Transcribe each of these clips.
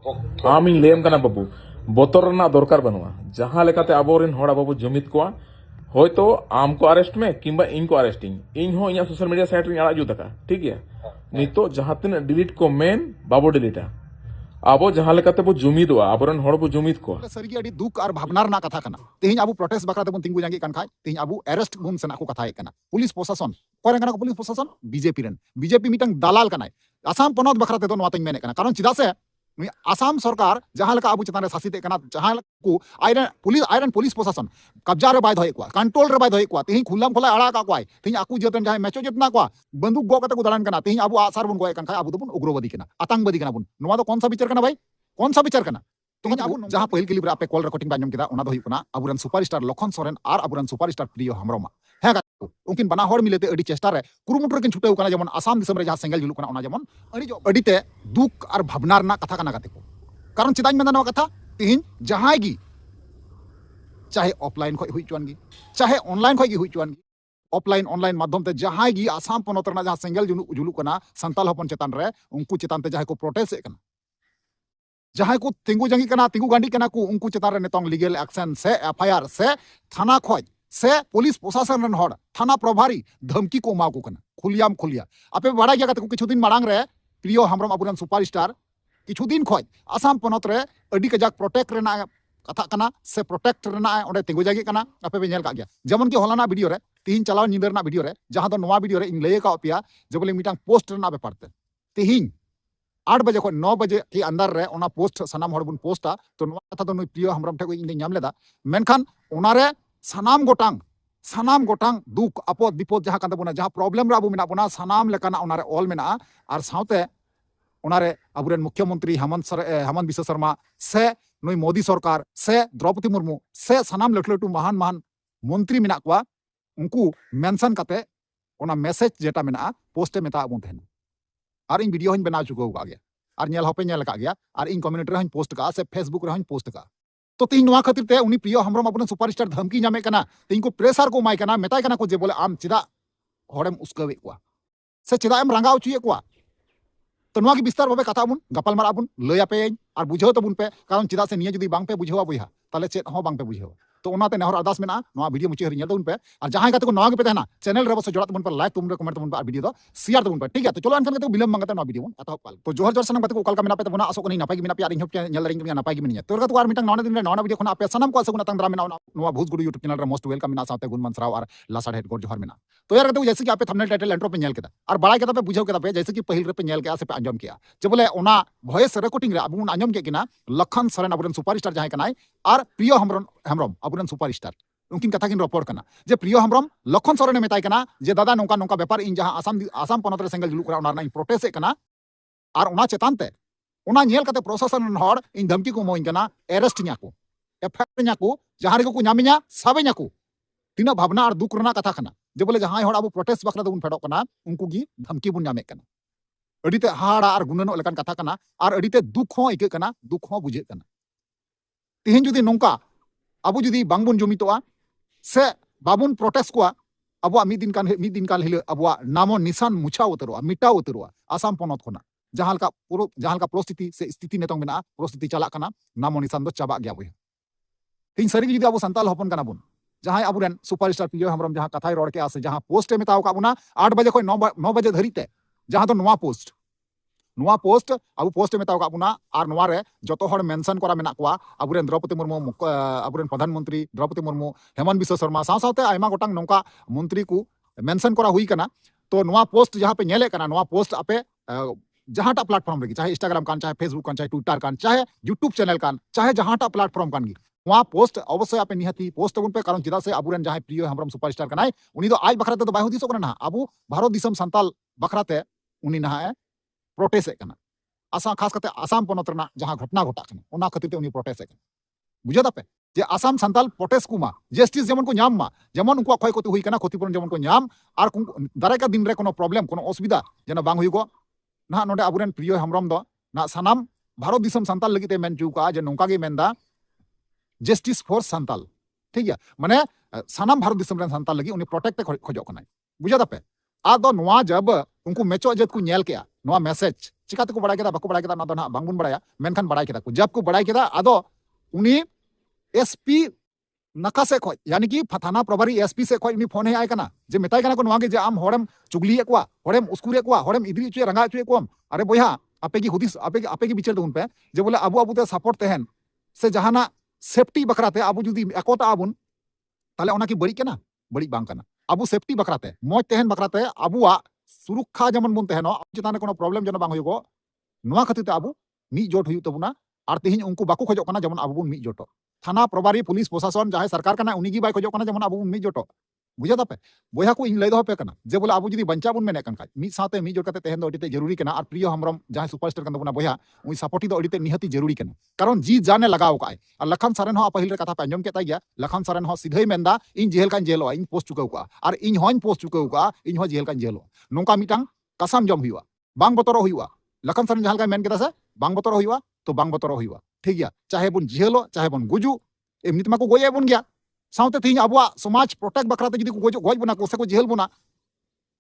आम इन लेम कना बाबू बोतर रना दरकार बनुआ जहां लेकाते आबोरेन हड़ा बाबू जुमित को होयतो आम को अरेस्ट में किंबा इन को अरेस्टिंग इन हो इन सोशल मीडिया साइट रे आड़ा जुतका ठीक गया नितो जहां तिन डिलीट को मेन बाबो डिलीटा आबो जहां लेकाते बो जुमिदवा आबोरेन हड़ बो जुमित को सरिगे अडी दुख और भावनार ना कथा कना तेहिं आबू प्रोटेस्ट बकरा तेबन तिंगु जांगी कन खाय तेहिं आबू अरेस्ट गुम सेना को कथा कना पुलिस प्रशासन कोरे कना को पुलिस प्रशासन बीजेपी बीजेपी दालाल कनाय आसाम पनत बकरा ते नवा तंग मेने कना कारण चिदा से आसाम सरकार जहां लेका आबू चतान रे शासित कना जहां को आयरन पुलिस प्रशासन कब्जा रे बाय धय को कंट्रोल रे बाय धय को तेहिं खुलाम खोला आड़ा का कोय तेहिं आकू जतन जहां मैचो जितना को बंदूक गो कते को दड़ान कना तेहिं आबू आसार बन गोय कन खाय आबू दोबन उग्रवादी कना आतंकवादी कना बन नवा दो कौन सा विचार कना भाई कौन सा विचार कना तो आबू जहां पहिल क्लिप रे आपे कॉल रिकॉर्डिंग बाजम केदा ओना दो हुई कना आबुरन सुपरस्टार लखन सोरेन और आबुरन सुपरस्टार प्रियो हमरमा है उनकिन बना हर मिलेते अडी चेष्टा रे कुरुमुटु किन छुटेउ कना जेमन आसाम दिसम रे जहां सेंगल जुलु कना ओना जेमन अडीते दुख और भावनार ना कथा कना गाते को कारण चिदाñ मेना नवा कथा तिहिन जहां गी चाहे ऑफलाइन खय हुई चुआन गी चाहे ऑनलाइन खय गी हुई चुआन गी ऑफलाइन ऑनलाइन माध्यम ते जहां गी आसाम पनत रना जहां सेंगल जुलु कना संताल हपन चेतान रे उनको चेतान ते जहां को प्रोटेस्ट कना जहां को तिंगु जंगी कना तिंगु गांडी कना को उनको चेतान रे नेतोंग लीगल एक्शन से एफआईआर से थाना खय से पुलिस प्रशासन रन हड़ थाना प्रभारी धमकी को माको कना खुलिया आपे बड़ा गया को किछु दिन मांग रे प्रियो हमरम अबुरन सुपरस्टार किछु दिन खय आसाम पनत रे अडी कजाक प्रोटेक्ट रेना कथा कना से प्रोटेक्ट रेना ओडे तिंगु जागी कना आपे बे नेल का गया जेमन की होलाना वीडियो रे तिहिन चलाव निंदरना वीडियो रे जहां दो नवा वीडियो रे इन लय का पिया जे बोले मिटांग पोस्ट रेना बेपार ते तिहिन 8 बजे खो 9 बजे के अंदर रे ओना पोस्ट सनाम हड़ बुन पोस्टा तो नवा कथा दो प्रियो हमरम ठे को इन नाम लेदा मेनखान ओना रे सनाम गोटांग दुख आपद विपद जहां कांदा बना जहां प्रॉब्लम रे आबु मेना बना सनाम लेकाना ओना रे ऑल मेना और साउते ओनारे अबुरेन मुख्यमंत्री हेमंत बिश्व शर्मा से नई मोदी सरकार से द्रौपदी मुर्मू से सनाम लटू लटू महान मंत्री मेना को उनको मेंशन करते ओना मैसेज जेटा मेना पोस्टे मेता अबुन तहना और इन वीडियो हन बना चुको का गया और नेल हपे नेल का गया और इन कम्युनिटी रे हन पोस्ट का से फेसबुक रे हन पोस्ट का तो तीन नवा खातिर ते उनी प्रियो हमरम अबुन सुपरस्टार धमकी नामे कना तीन को प्रेशर को माय कना मेताय कना को जे बोले आम चिदा हड़ेम उसकवे को से चिदा एम रंगाव चुए को तो नवा की विस्तार भावे कथा बुन गपाल मारा बुन लय पे और बुझाव तबुन पे कारण चिदा से निया जदी बांग पे बुझावा बुझा ताले चेत हो बांग पे बुझावा तो ओनाते नेहर अरदास मेना नवा वीडियो मुचे हरि तबुन पे और जहां कते को नवा के पे रहना चैनल रे बस जोड़ा तबुन पे लाइक तुम रे कमेंट तबुन पे और वीडियो दो शेयर तबुन पे ठीक है तो चलो अनखन कते बिलम मंगते नवा वीडियो अतो पाल तो जोहर जोर सनम कते को कल का मेना पे तबुना आसो कनी नापाई की मेना पे आरिन हप नेल रिंग नापाई की मेनिया तो रका तो आर मिटंग नवा दिन रे नवा वीडियो खना पे सनम को असगुना तंग द्रा मेना नवा भूज गुडू यूट्यूब चैनल रे मोस्ट वेलकम मेना साथे गुण मनसराव और लासाड हेड गोड जोहर मेना तो यार कते जैसे कि आपे थंबनेल टाइटल एंट्रो पे नेल केदा और बड़ा केदा पे बुझाव केदा पे जैसे कि पहिल रे पे नेल के से पे अंजम किया जे बोले ओना वॉइस रिकॉर्डिंग रे अबुन अंजम के किना लखन सरन अबुरन सुपरस्टार जहां कनाय और प्रियो हमरम अबुरन सुपरस्टार उनकिन कथा किन रपोर्ट कना जे प्रियो हमरम लखन सोरेन मेताय कना जे दादा नोंका नोंका व्यापार इन जहां आसाम पनत रे सेंगल जुलु करा ओना इन प्रोटेस्ट कना और ओना चेतान ते ओना नेल कते प्रशासन हड़ इन धमकी को मोइन कना अरेस्ट न्या को एफआईआर न्या को जहां रे को नामिया साबे न्या को तिना भावना और दुख रना कथा कना जे बोले जहां हड़ अब प्रोटेस्ट बखरा दोन फेडो कना उनको की धमकी बुन नामे कना अडीते हाड़ा और गुननो लेकान कथा कना और अडीते दुख हो इके कना दुख हो बुझे कना तिहिन जुदी नोंका अबु जुदी बांगबुन जुमितोआ से बाबुन प्रोटेस्ट को अब मिद दिन काल हिल अब नामो निशान मुछा उतरवा मिटा उतरवा आसाम पनत खोना जहां का परिस्थिति से स्थिति नेतों मेना परिस्थिति चला कना नामो निशान दो चाबा गया बय तीन सरी जुदी अब संताल हपन कना बुन जहां अबुरेन सुपरस्टार प्रियो हमरम जहां कथाय रोड के आसे जहां पोस्ट मेताव का बुना 8 बजे खय 9 बजे धरिते जहां तो नवा पोस्ट अब पोस्ट मेताव का बुना और नवा रे जतो हड़ मेंशन करा मेना को अबुरेन द्रौपदी मुर्मू अबुरेन प्रधानमंत्री द्रौपदी मुर्मू हेमंत बिश्व शर्मा साथे आयमा गोटांग नोंका मंत्री को मेंशन करा हुई कना तो नवा पोस्ट जहां पे नेले कना नवा पोस्ट आपे जहां टा प्लेटफॉर्म रे चाहे इंस्टाग्राम कान चाहे फेसबुक कान चाहे ट्विटर कान चाहे यूट्यूब चैनल कान चाहे जहां टा प्लेटफॉर्म कान गी वहाँ पोस्ट अवश्य आपे निहती पोस्ट तबुन पे कारण चिदा से अबुरेन जहां प्रियो हमरम सुपरस्टार कनाय उनी दो आज बखराते तो बाय हुदिसो कना अबु भारत दिसम संताल बखराते उनी नहा प्रोटेस्ट कना आसाम खास करते आसाम पनत रना जहां घटना घटा कना ओना खातिर ते उनी प्रोटेस्ट कना बुझे दापे जे आसाम संताल प्रोटेस्ट कुमा जस्टिस जेमन को नाम मा जेमन उनको खय कोती हुई कना क्षतिपूरण जेमन को नाम और दाराय का दिन रे कोनो प्रॉब्लम कोनो असुविधा जेना बांग हुई को ना नोडे अबुरेन प्रियो हमरम दो ना सनाम भारत दिसम संताल लगिते मेन चुका जे नोंका गे मेनदा जस्टिस फॉर संताल ठीक है माने सनाम भारत दिसम रे संताल लगी उनी प्रोटेक्ट खोजो कना बुझे दापे आदो नवा जब उनको मेचो जत को नेल के नवा मैसेज चिकाते को बड़ा केदा बाको बड़ा केदा ना दो ना बांगबुन बड़ाया मेनखान बड़ा केदा को जब को बड़ा केदा आदो उनी एसपी नका से खोज यानी कि थाना प्रभारी एसपी से खोज उनी फोन है आय कना जे मेताय कना को नवागे जे आम होड़म चुगली एकवा होड़म उसकुरे एकवा होड़म इदरी चुए रंगा चुए कोम अरे बोया आपे की हुदिस आपे की बिचार दुन पे जे बोले अबु अबु ते सपोर्ट तहन से जहाना सेफ्टी बकराते अबु जुदी एकोता आबुन ताले ओना की बड़ी केना बड़ी बांग कना अबु सेफ्टी बकराते मौज तहन बकराते अबुआ सुरक्षा जेमन बुन तहनो चिताने कोनो प्रॉब्लम जनो बांग हुयो नोआ खातिर ते अबु मी जोट हुयु तबुना और तेहिन उनको बाको खोजो कना जेमन अबु बुन मी जोटो थाना प्रभारी पुलिस प्रशासन जहां सरकार कना उनी गी बाय खोजो कना जेमन अबु बुन मी जोटो बुझा दापे बोया को इन लय दो पे कना जे बोले अबु जुदी बंचा बुन मेने कन खाय मी साथे मी जोट कते तहन दो अडिते जरूरी कना और प्रिय हमरम जहां सुपरस्टार कन दबुना बोया उई सपोर्टी दो अडिते निहति जरूरी कना कारण जी जाने लगाव काय और लखन सरन हो पहिल रे कथा पे अंजम केता गया लखन सरन हो सीधे मेंदा in jail can't जेलो in post चुकाव का और इन होइन पोस्ट चुकाव का इन हो जेल कान जेलो नोका मिटांग कसम जम हुआ बांग बतरो हुआ लखन सरन जहां का मेन केता से बांग बतरो हुआ तो बांग बतरो हुआ ठीक गया चाहे बुन जेलो चाहे बुन गुजु एमनी तमा को गोये बुन गया साउते थी अबुआ समाज प्रोटेक्ट बकराते जुदी को गोज बुना को से को जेल बुना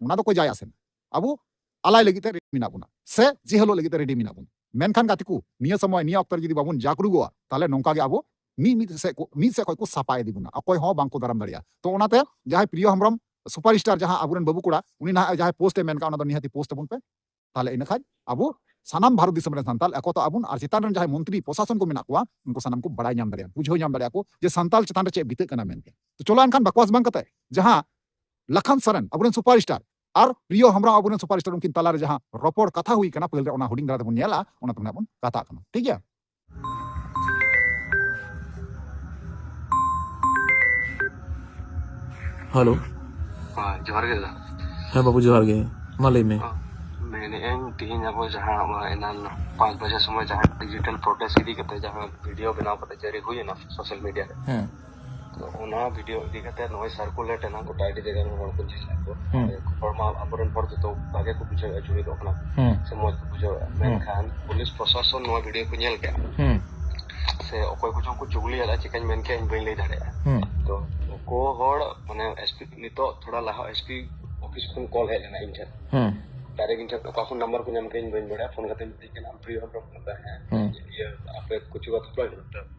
उना तो को जाय आसे अबु अलाय लगिते रेडी मिना बुना से जेहलो लगिते रेडी मिना बुना मेनखान गातिकु निया समय निया अक्तर जुदी बाबुन जागरुगोआ ताले नोंका गे अबु मी से को सपाय दी बुना अकोय हो बांको दाराम दरिया तो ओनाते जहां प्रिय हमरम सुपरस्टार जहां अबुरन बाबू कोड़ा उनी ना जहां पोस्ट मेन का ओना दो निहाती पोस्ट बुन पे ताले इन खाज अबु सानाम भारत दिसम रे संताल एको तो अबुन और चितान रन जहां मंत्री प्रशासन को मेना कुआ उनको सानाम को बड़ाई नाम दरिया बुझो नाम दरिया को जे संताल चितान रे चे बिते कना मेन के तो चलो अनखान बकवास बांग कते जहां लखन सरन अबुरन सुपरस्टार और प्रिय हमरा अबुरन सुपरस्टार उनकिन तला रे जहां रोपोर कथा हुई कना पहले ओना हुडिंग दारा बुन नेला ओना तो बुन कथा कना ठीक है हेलो हाँ जोहार गे दा हाँ बाबू जोहार गे मा लay में मैंने तीन अब जहाँ एनान 5 बजे समय जहाँ डिजिटल प्रोटेस्ट इदी करते जहाँ वीडियो बनाव करते जारी हुई ना सोशल मीडिया रे तो ओना वीडियो इदी करते नोय सर्कुलेट ना गोटा आईडी जगह में हर को जिला को फॉर्मा अपरन पर तो बागे को बुझे जुड़ी दो अपना से मौज को बुझे मैं खान पुलिस प्रशासन नो वीडियो को नेल के से ओकोय को जो चुगली आला चिकन मेन के इन ले दाड़े तो को होड़ माने एसपी नितो थोड़ा लाहा एसपी ऑफिस को कॉल है ना इंटर डायरेक्ट इंटर का फोन नंबर को नाम के इन बड़ा फोन करते हैं कि नाम प्रिय हम होता है ये आपे कुछ बात तो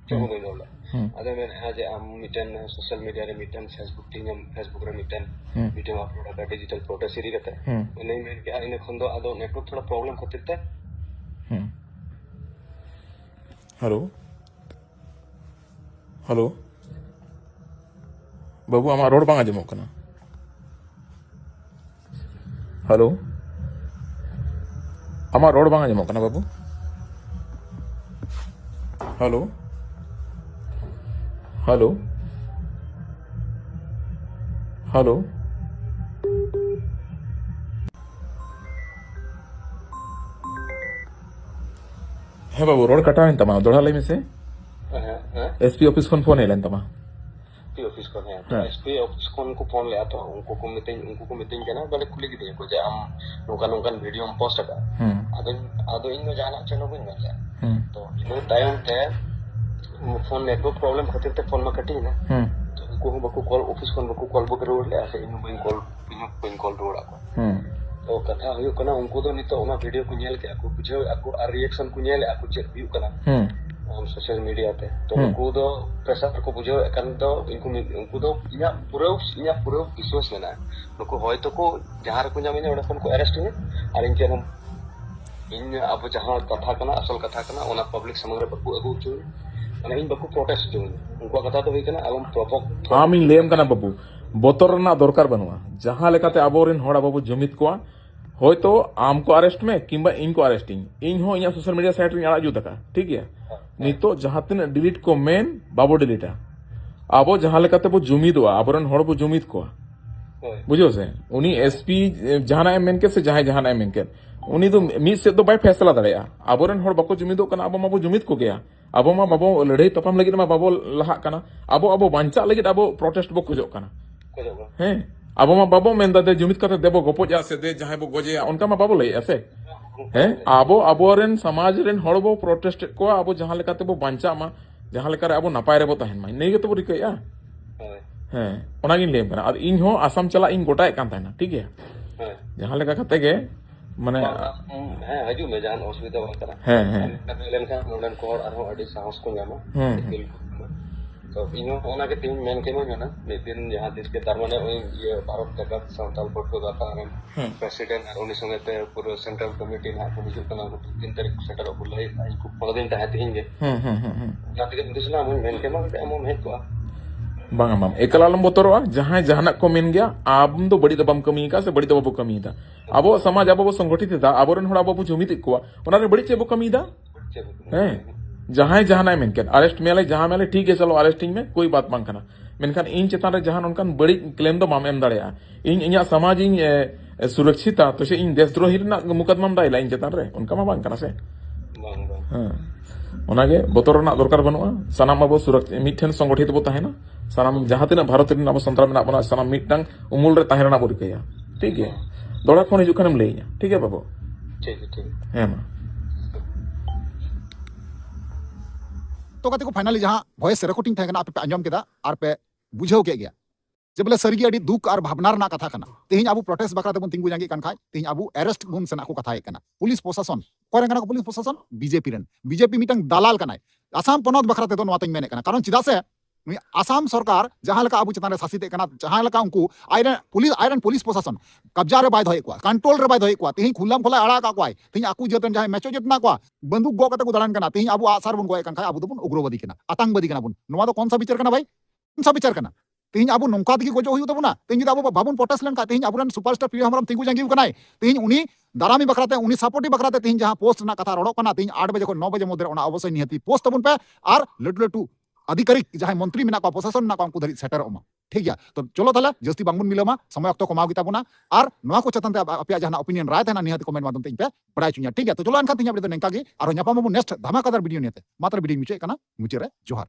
जो नहीं बोला अदर में आज हम मीटन सोशल मीडिया रे मीटन फेसबुक टीम फेसबुक रे मीटन वीडियो अपलोड का डिजिटल प्रोटेस्ट सीरी करते हैं नहीं में क्या इन खंदो आदो नेटवर्क थोड़ा प्रॉब्लम होते थे हेलो हेलो बाबू आमा रोड बांग आजमो कना हेलो आमा रोड बांग आजमो कना बाबू हेलो हेलो हेलो हे बाबू रोड कटावेन तमा दोड़ा लई में से एसपी ऑफिस फोन फोन एलन तमा ऑफिस को है तो एसपी ऑफिस को उनको फोन ले आता उनको को मीटिंग करना बड़े खुले की दे को जे हम नोका वीडियो हम पोस्ट का आदो इन जाना चलो बिन मिल तो इन टाइम ते फोन नेटवर्क प्रॉब्लम खातिर ते फोन में कटी ना तो उनको बको कॉल ऑफिस को बको कॉल बक रोड ले ऐसे इन बिन कॉल रोड आको तो कथा हुयो कना उनको तो नितो ओना वीडियो को नेल के आको बुझे आको रिएक्शन को नेल आको चेक हुयो कना हम सोशल मीडिया पे तो उनको तो प्रेशर को बुझो कारण तो उनको तो इना पूरा विश्वास लेना उनको होय तो को जहां रे को जामिने ओडा को अरेस्ट ने और इनके हम इन अब जहां कथा कना असल कथा कना ओना पब्लिक समग्र बकु अगु चु माने इन बकु प्रोटेस्ट चु उनको कथा तो होई कना अब प्रॉपर आम इन लेम कना बाबू बोतर ना दरकार बनुआ जहां लेकाते आबोरेन होड़ा बाबू जुमित कोआ होयतो आम को अरेस्ट में किंबा इन को अरेस्टिंग इन हो इन सोशल मीडिया साइट रे आड़ा जु तका ठीक है नितो जहां तीन डिलीट को मेन बाबो डिलीटा आबो जहां लेकाते बो जुमिदवा आबोरन होड़ बो जुमिद को बुझो से उनी एसपी जहाना मेन के से जहाना मेन के उनी तो मी से तो बाय फैसला दड़ेया आबोरन होड़ बको जुमिदो कना आबो माबो जुमिद को गया आबो मा बाबो लड़ाई तपम लगित मा बाबो लहा कना आबो बांचा लगित आबो प्रोटेस्ट बो खोजो कना हैं आबो मा बाबो मेन दे जुमिद कते देबो गोपोजा से दे जहां बो गोजे उनका मा बाबो लई ऐसे हैं आबोरेन समाज रेन हड़ बो प्रोटेस्ट को आबो जहां लेकाते बो बांचा मा जहां लेकारे आबो नपाय रे बो तहन मा नै गे तो रिकया हैं ओना गिन लेम कना और इन हो आसाम चला इन गोटाय कान ताना ठीक है जहां लेका कते गे माने ᱦᱮᱸ ᱦᱤᱡᱩᱜ ᱢᱮ ᱡᱟᱦᱟᱱ ᱚᱥᱩᱵᱤᱫᱷᱟ ᱵᱟᱝ ᱠᱟᱱᱟ ᱦᱮᱸ ᱦᱮᱸ ᱦᱩᱭ ᱞᱮᱱᱠᱷᱟᱱ ᱱᱚᱰᱮᱱ ᱠᱚ ᱦᱚᱲ ᱟᱨᱦᱚᱸ ᱟᱹᱰᱤ ᱥᱟᱦᱚᱥ ᱠᱚ ᱧᱟᱢᱟ ᱦᱮᱸ ᱫᱤᱞ ᱠᱚ ᱧᱟᱢᱟ ᱛᱚ ᱤᱧᱦᱚᱸ ᱚᱱᱟᱜᱮ ᱛᱮᱦᱮᱧ ᱢᱮᱱ ᱠᱮᱢᱟᱹᱧ ᱚᱱᱟ ᱢᱤᱫ ᱫᱤᱱ ᱡᱟᱦᱟᱸ ᱛᱤᱥ ᱜᱮ ᱛᱟᱨᱢᱟᱱᱮ ᱤᱭᱟᱹ ᱵᱷᱟᱨᱚᱛ ᱡᱟᱠᱟᱛ ᱥᱟᱱᱛᱟᱞ ᱯᱟᱹᱴᱷᱩᱣᱟᱹ ᱜᱟᱶᱛᱟ ᱨᱮᱱ ᱯᱨᱮᱥᱤᱰᱮন্ট ᱟᱨ ᱩᱱᱤ ᱥᱚᱸᱜᱮᱛᱮ ᱯᱩᱨᱟᱹ ᱥᱮᱱᱴᱨᱟᱞ ᱠᱚᱢᱤᱴᱤ ᱱᱟᱦᱟᱜ ᱠᱚ ᱦᱤᱡᱩᱜ ᱠᱟᱱᱟ 3 ᱛᱟᱹᱨᱤᱠᱷ ᱥᱮᱴᱮᱨᱚᱜ ᱠᱚ ᱞᱟᱹᱭ ᱤᱧ ᱠᱚ ᱯᱚᱱᱨᱚ ᱫᱤᱱ ᱛᱟᱦᱮᱸ ᱛᱮᱦᱮᱧ ᱜᱮ ᱚᱱᱟ ᱛᱮᱜᱮ ᱦᱩᱫᱤᱥ ᱱᱟ ᱟᱢᱤᱧ ᱢᱮᱱ ᱠᱮᱢᱟ ᱟᱢᱦᱚᱢ ᱦᱮᱡ ᱠᱚᱜᱼᱟ bang mam ekala alam botoroa jahan jahanak ko men gya am do badi da bam kami ka se badi da babu kami da abo samaj abo bo संगठित da aboren hora abo jumit ko ona re badi che bo kami da हैं जहां जहां main के arrest मेले जहां मेले ठीक है चलो अरेस्टिंग में कोई बात बांग करना मेनखान इन चेतान रे जहां उनकान बड़ी क्लेम दो माम एम दाड़िया इन इया समाज इन सुरक्षित तो से इन देशद्रोही ना मुकदमा दाइला इन चेतान रे उनका मा बांग करना से bang bang हां ओनागे बोतर ना दरकार बनुआ सनाम अब सुरक्षित मिठन संगठित बो ताहेना सनाम जहां तिना भारत रिन अब संतरा में अपना सनाम मिटंग उमुल रे ताहेना बो रिकया ठीक है दोड़ा फोन हिजु खनम लेया ठीक है बाबू ठीक है है ना तो गाते को फाइनली जहां वॉइस रिकॉर्डिंग थे आप पे आंजम केदा और पे बुझाव के गया जे बोले सरगी अडी दुख और भावनार ना कथा कना तेहिं आबू प्रोटेस्ट बकरा तेबन तिंगु जांगी कान खाय तेहिं आबू अरेस्ट गुन सेना को कथा कना पुलिस प्रशासन कोरे कना को पुलिस प्रशासन बीजेपी मिटंग दालाल कनाय आसाम पनत बकरा ते नवा तंग मेने कना कारण चिदा से आसाम सरकार जहां लका आबू चतान रे शासित कना जहां लका उनको आयरन पुलिस प्रशासन कब्जा रे बाय धोय को कंट्रोल रे बाय धोय को तेहिं खुलाम खुला अड़ा का कोय तेहिं आकू जतन जहां मैचो जतना को बंदूक गो कते को दालान कना तेहिं आबू आसार बन गोय कान खाय आबू दोबन उग्रवादी कना आतंकवादी कना बन नवा तो कौन सा विचार कना भाई कौन सा विचार कना तेहिं आबू नौका तकी गोजो हुई तबना तेहिं आबू बाबुन पोटस लन का तेहिं आबुरन सुपरस्टार प्रिय हमरम तिंगु जांगी कनाय तेहिं उनी दारामी बकराते उनी सपोर्टी बकराते तेहिं जहां पोस्ट ना कथा रोड़ो कना तेहिं 8 बजे को 9 बजे मध्य ओना अवश्य निहती पोस्ट तबन पे आर लटू लटू अधिकारी जहां मंत्री मेना को प्रशासन ना को उनको धरि सेटर ओमा ठीक गया तो चलो ताला जस्ती बांगबुन मिलमा समय अक्तो कमाव गिताबुना आर नवा को चतन ते अपया जहां ओपिनियन राय तना निहत कमेंट माध्यम ते पे बड़ाय चुनिया ठीक है तो चलो अनखा तिंया बडे नेंका गे आरो न्यापाम नेक्स्ट धमाकादार वीडियो नेते मात्र वीडियो मिचे कना मुचे रे जोहार